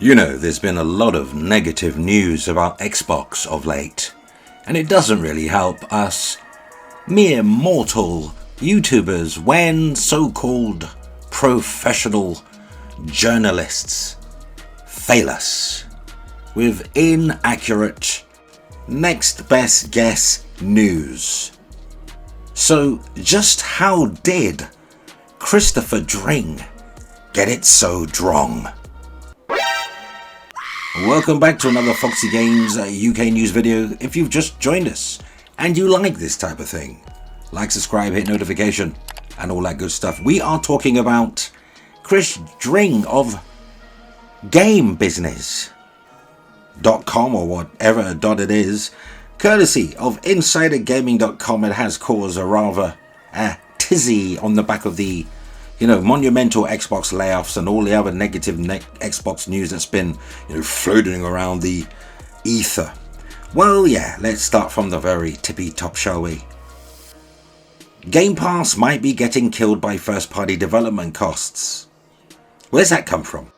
You know, there's been a lot of negative news about Xbox of late, and it doesn't really help us mere mortal YouTubers when so-called professional journalists fail us with inaccurate next best guess news. So just how did Christopher Dring get it so wrong? Welcome back to another Foxy Games UK news video. If you've just joined us and you like this type of thing, like, subscribe, hit notification and all that good stuff. We are talking about Chris Dring of GameBusiness.com or whatever dot it is, courtesy of InsiderGaming.com. It has caused a rather tizzy on the back of the monumental Xbox layoffs and all the other negative Xbox news that's been floating around the ether. Well, yeah, let's start from the very tippy top, shall we? Game Pass might be getting killed by first-party development costs. Where's that come from?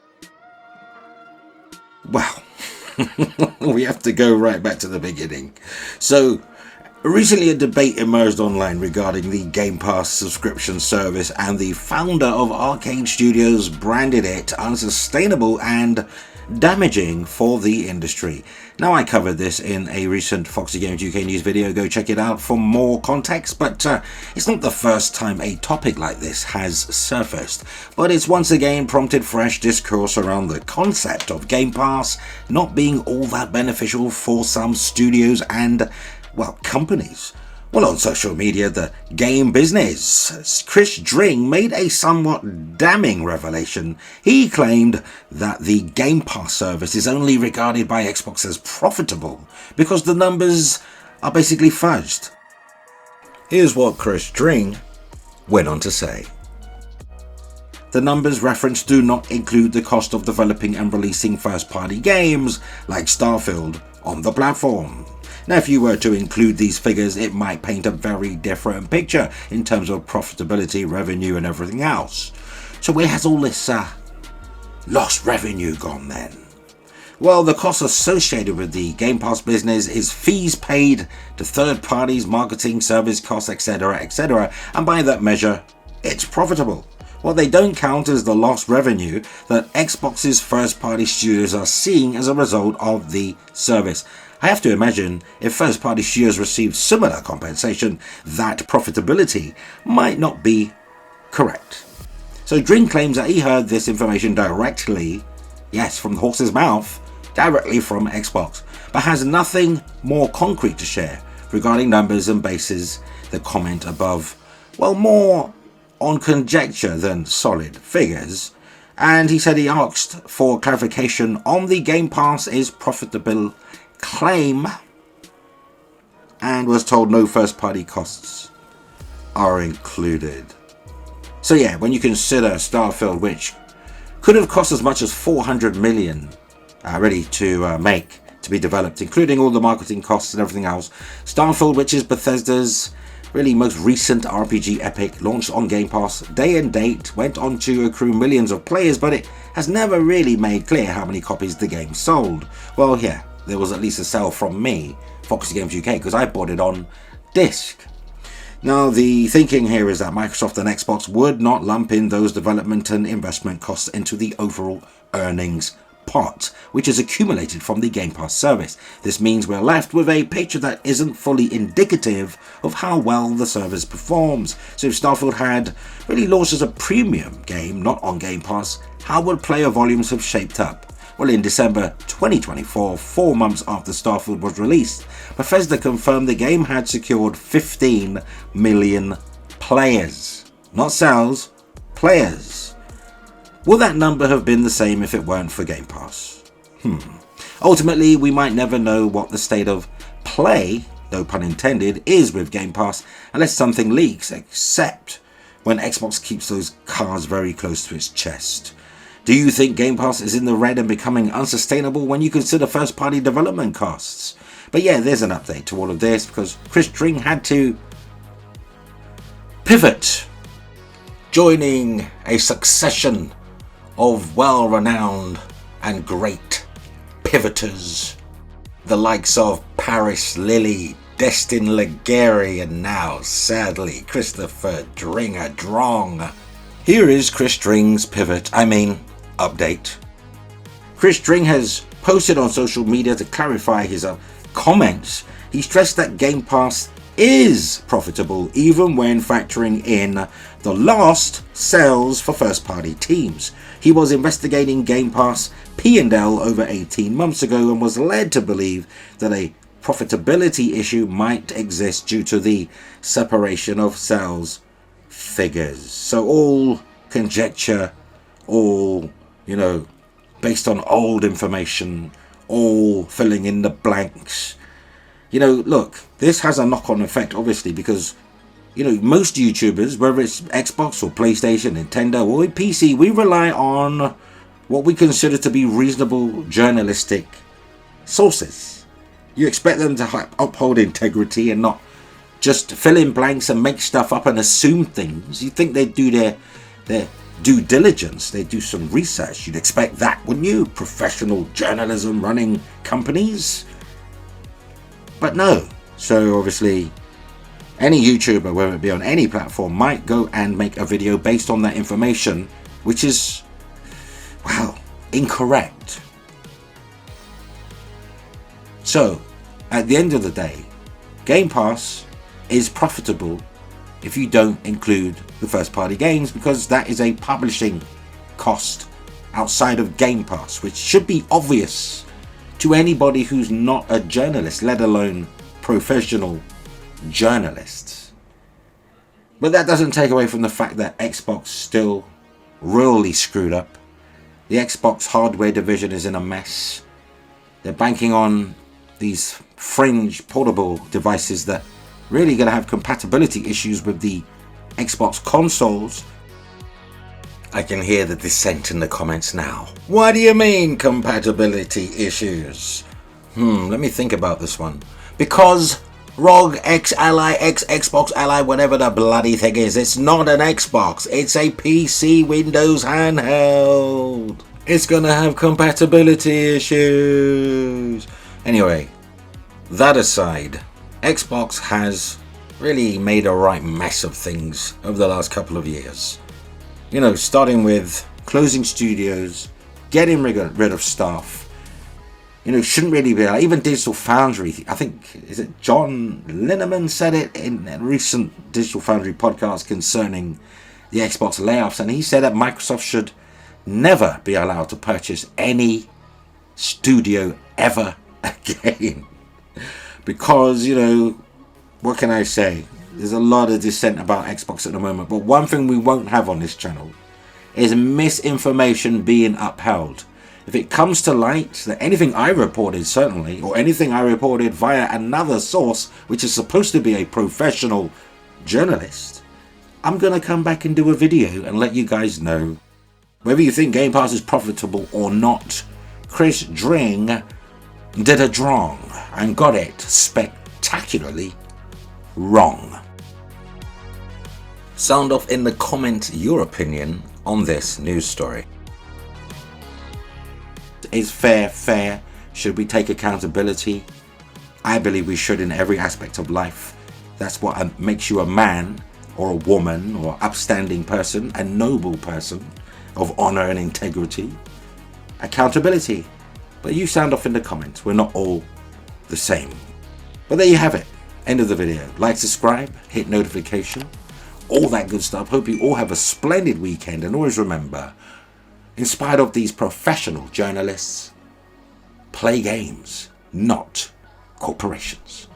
Well, we have to go right back to the beginning. So, recently a debate emerged online regarding the Game Pass subscription service, and the founder of Arcade Studios branded it unsustainable and damaging for the industry. Now, I covered this in a recent Foxy Games UK news video. Go check it out for more context, but it's not the first time a topic like this has surfaced, but it's once again prompted fresh discourse around the concept of Game Pass not being all that beneficial for some studios and, well, companies. Well, on social media, the Game Business, Chris Dring made a somewhat damning revelation. He claimed that the Game Pass service is only regarded by Xbox as profitable because the numbers are basically fudged. Here's what Chris Dring went on to say. The numbers referenced do not include the cost of developing and releasing first-party games like Starfield on the platform. Now, if you were to include these figures, it might paint a very different picture in terms of profitability, revenue, and everything else. So where has all this lost revenue gone then? Well, the cost associated with the Game Pass business is fees paid to third parties, marketing, service costs, etc., etc., and by that measure, it's profitable. What they don't count is the lost revenue that Xbox's first-party studios are seeing as a result of the service. I have to imagine if first-party studios received similar compensation, that profitability might not be correct. So Dring claims that he heard this information directly, yes, from the horse's mouth, directly from Xbox, but has nothing more concrete to share regarding numbers and bases the comment above, well, more on conjecture than solid figures. And he said he asked for clarification on the Game Pass is profitable claim and was told no first-party costs are included. So yeah, when you consider Starfield, which could have cost as much as 400 million ready to make, to be developed, including all the marketing costs and everything else. Starfield, which is Bethesda's really most recent RPG epic, launched on Game Pass day and date, went on to accrue millions of players, but it has never really made clear how many copies the game sold. Well, yeah, there was at least a sale from me, Foxy Games UK, because I bought it on disc. Now, the thinking here is that Microsoft and Xbox would not lump in those development and investment costs into the overall earnings pot, which is accumulated from the Game Pass service. This means we're left with a picture that isn't fully indicative of how well the service performs. So if Starfield had really launched as a premium game, not on Game Pass, how would player volumes have shaped up? Well, in December 2024, 4 months after Starfield was released, Bethesda confirmed the game had secured 15 million players. Not sales, players. Will that number have been the same if it weren't for Game Pass? Ultimately, we might never know what the state of play, no pun intended, is with Game Pass unless something leaks, except when Xbox keeps those cards very close to its chest. Do you think Game Pass is in the red and becoming unsustainable when you consider first-party development costs? But yeah, there's an update to all of this because Chris Dring had to pivot, joining a succession of well-renowned and great pivoters, the likes of Paris Lilly, Destin Legary, and now, sadly, Christopher Drong. Here is Chris Dring's update. Chris Dring has posted on social media to clarify his comments. He stressed that Game Pass is profitable even when factoring in the lost sales for first-party teams. He was investigating Game Pass P&L over 18 months ago and was led to believe that a profitability issue might exist due to the separation of sales figures. So all conjecture, all, based on old information, all filling in the blanks. Look, this has a knock-on effect, obviously, because, most YouTubers, whether it's Xbox or PlayStation, Nintendo or PC, we rely on what we consider to be reasonable journalistic sources. You expect them to uphold integrity and not just fill in blanks and make stuff up and assume things. You think they'd do their due diligence, they'd do some research. You'd expect that, wouldn't you? Professional journalism running companies. But no. So obviously, any YouTuber, whether it be on any platform, might go and make a video based on that information, which is, incorrect. So, at the end of the day, Game Pass is profitable if you don't include the first-party games, because that is a publishing cost outside of Game Pass, which should be obvious to anybody who's not a journalist, let alone professional journalists. But that doesn't take away from the fact that Xbox still royally screwed up. The Xbox hardware division is in a mess. They're banking on these fringe portable devices that really going to have compatibility issues with the Xbox consoles. I can hear the dissent in the comments now. What do you mean compatibility issues? Let me think about this one. Because ROG X Ally, Xbox Ally, whatever the bloody thing is, it's not an Xbox, it's a PC Windows handheld. It's gonna have compatibility issues. Anyway, that aside, Xbox has really made a right mess of things over the last couple of years. Starting with closing studios, getting rid of staff. Shouldn't really be. Even Digital Foundry, I think, is it John Lineman said it in a recent Digital Foundry podcast concerning the Xbox layoffs, and he said that Microsoft should never be allowed to purchase any studio ever again. Because, what can I say? There's a lot of dissent about Xbox at the moment, but one thing we won't have on this channel is misinformation being upheld. If it comes to light that anything I reported, certainly, or anything I reported via another source, which is supposed to be a professional journalist, I'm going to come back and do a video and let you guys know. Whether you think Game Pass is profitable or not, Chris Dring did a wrong and got it spectacularly wrong. Sound off in the comments your opinion on this news story. Is fair? Should we take accountability? I believe we should in every aspect of life. That's what makes you a man or a woman or upstanding person, a noble person of honor and integrity. Accountability. But you sound off in the comments. We're not all the same. But there you have it. End of the video. Like, subscribe, hit notification, all that good stuff. Hope you all have a splendid weekend, and always remember, in spite of these professional journalists, play games, not corporations.